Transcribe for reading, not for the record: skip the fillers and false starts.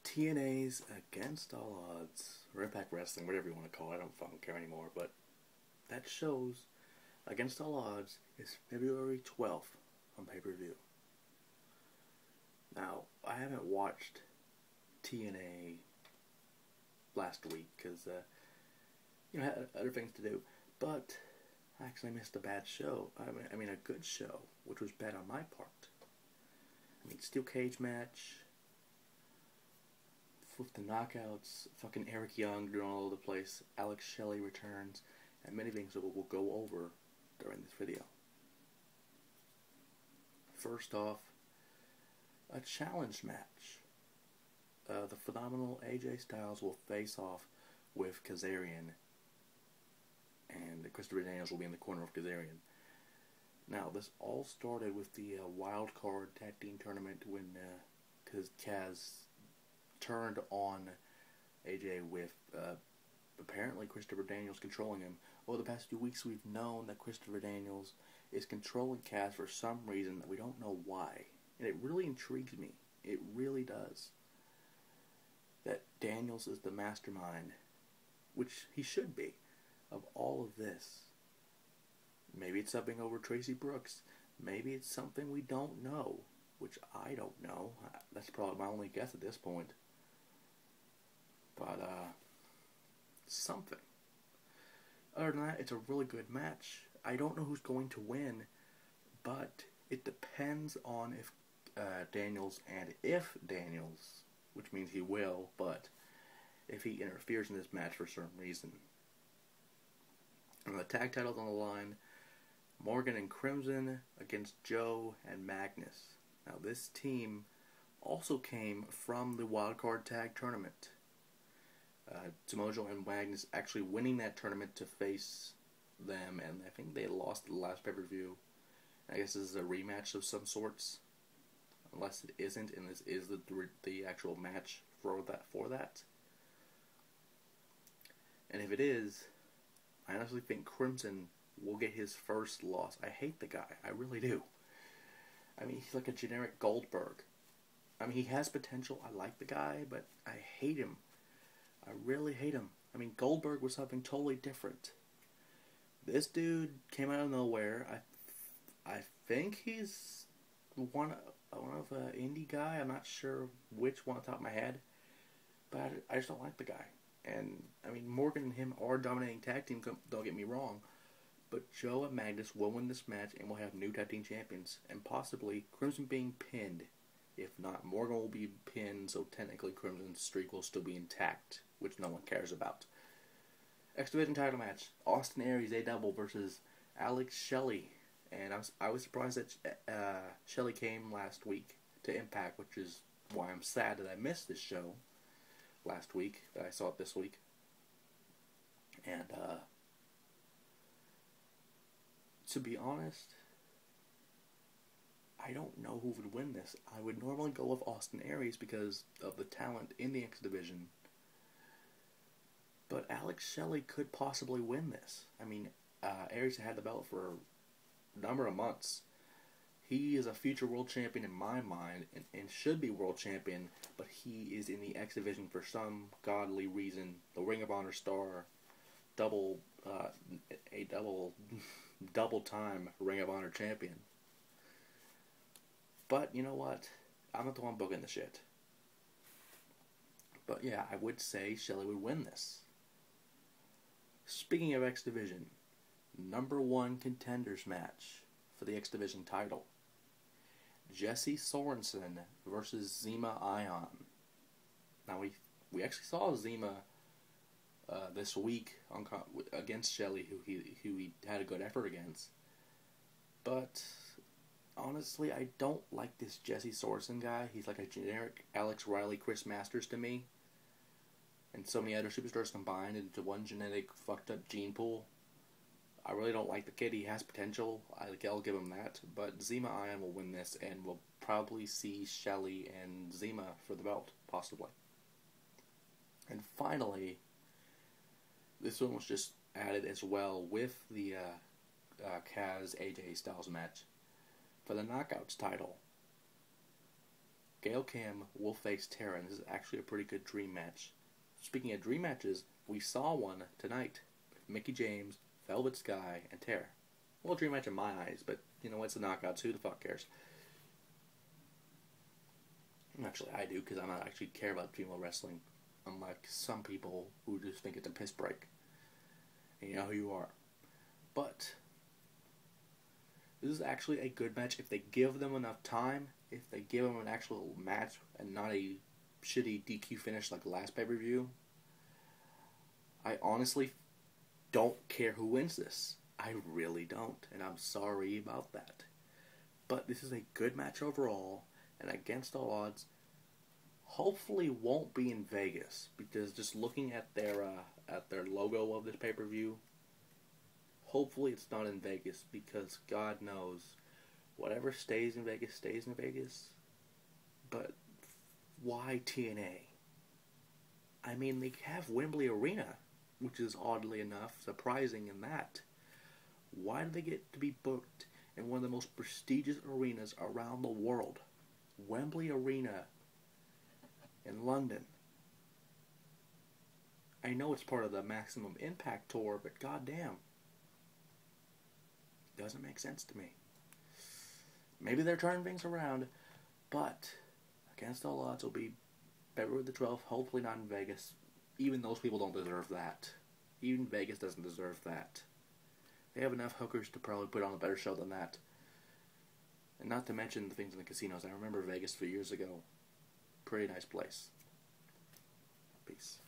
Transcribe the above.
TNA's Against All Odds, or Impact Wrestling, whatever you want to call it. I don't fucking care anymore. But that show's Against All Odds is February 12th on pay-per-view. Now, I haven't watched TNA last week because, I had other things to do. But I actually missed a bad show. I mean, a good show, which was bad on my part. Steel cage match with the knockouts, fucking Eric Young doing all over the place, Alex Shelley returns, and many things that we'll go over during this video. First off, a challenge match. The phenomenal AJ Styles will face off with Kazarian, and Christopher Daniels will be in the corner of Kazarian. Now, this all started with the wild card tag team tournament when Kaz turned on AJ with apparently Christopher Daniels controlling him. Over the past few weeks, we've known that Christopher Daniels is controlling Kaz for some reason that we don't know why. And it really intrigues me. It really does. That Daniels is the mastermind, which he should be, of all of this. Maybe it's subbing over Tracy Brooks. Maybe it's something we don't know, which I don't know. That's probably my only guess at this point. But, something. Other than that, it's a really good match. I don't know who's going to win, but it depends on if Daniels, which means he will, but if he interferes in this match for some reason. And the tag titles on the line, Morgan and Crimson against Joe and Magnus. Now this team also came from the wildcard tag tournament. Joe and Magnus actually winning that tournament to face them, and I think they lost the last pay-per-view. I guess this is a rematch of some sorts, unless it isn't, and this is the actual match for that. And if it is, I honestly think Crimson will get his first loss. I hate the guy. I really do. He's like a generic Goldberg. He has potential. I like the guy, but I hate him. I really hate him. Goldberg was something totally different. This dude came out of nowhere. I think he's one of an indie guy. I'm not sure which one off the top of my head, but I just don't like the guy. And Morgan and him are dominating tag team. Don't get me wrong, but Joe and Magnus will win this match, and we'll have new tag team champions, and possibly Crimson being pinned. If not, Morgan will be pinned, so technically Crimson's streak will still be intact, which no one cares about. X Division title match: Austin Aries A-Double versus Alex Shelley. And I was surprised that Shelley came last week to Impact, which is why I'm sad that I missed this show last week, that I saw it this week. And to be honest, I don't know who would win this. I would normally go with Austin Aries because of the talent in the X Division. But Alex Shelley could possibly win this. Aries had the belt for a number of months. He is a future world champion in my mind, and should be world champion, but he is in the X Division for some godly reason. The Ring of Honor star, double time Ring of Honor champion. But you know what? I'm not the one booking the shit. But yeah, I would say Shelley would win this. Speaking of X Division, number 1 contenders match for the X Division title. Jesse Sorensen versus Zema Ion. Now we actually saw Zema this week against Shelley, who he had a good effort against. But honestly, I don't like this Jesse Sorensen guy. He's like a generic Alex Riley, Chris Masters to me, and so many other superstars combined into one genetic fucked up gene pool. I really don't like the kid. He has potential. I'll give him that. But Zema Ion will win this, and we'll probably see Shelley and Zema for the belt, possibly. And finally, this one was just added as well with the Kaz AJ Styles match for the Knockouts title. Gail Kim will face Tara, and this is actually a pretty good dream match. Speaking of dream matches, we saw one tonight. Mickie James, Velvet Sky, and Tara. Well, dream match in my eyes, but you know, it's a knockout, so who the fuck cares? Actually, I do, because I don't actually care about female wrestling. Unlike some people who just think it's a piss break. And you know who you are. But this is actually a good match if they give them enough time, if they give them an actual match and not a shitty DQ finish like the last pay-per-view. I honestly don't care who wins this. I really don't, and I'm sorry about that. But this is a good match overall, and against all odds, hopefully won't be in Vegas, because just looking at their logo of this pay-per-view, hopefully it's not in Vegas, because God knows, whatever stays in Vegas stays in Vegas. But why TNA? I mean, they have Wembley Arena, which is oddly enough surprising in that. Why do they get to be booked in one of the most prestigious arenas around the world? Wembley Arena in London. I know it's part of the Maximum Impact tour, but goddamn, doesn't make sense to me. Maybe they're turning things around, but against all odds, it'll be February the 12th, hopefully not in Vegas. Even those people don't deserve that. Even Vegas doesn't deserve that. They have enough hookers to probably put on a better show than that. And not to mention the things in the casinos. I remember Vegas 3 years ago. Pretty nice place. Peace.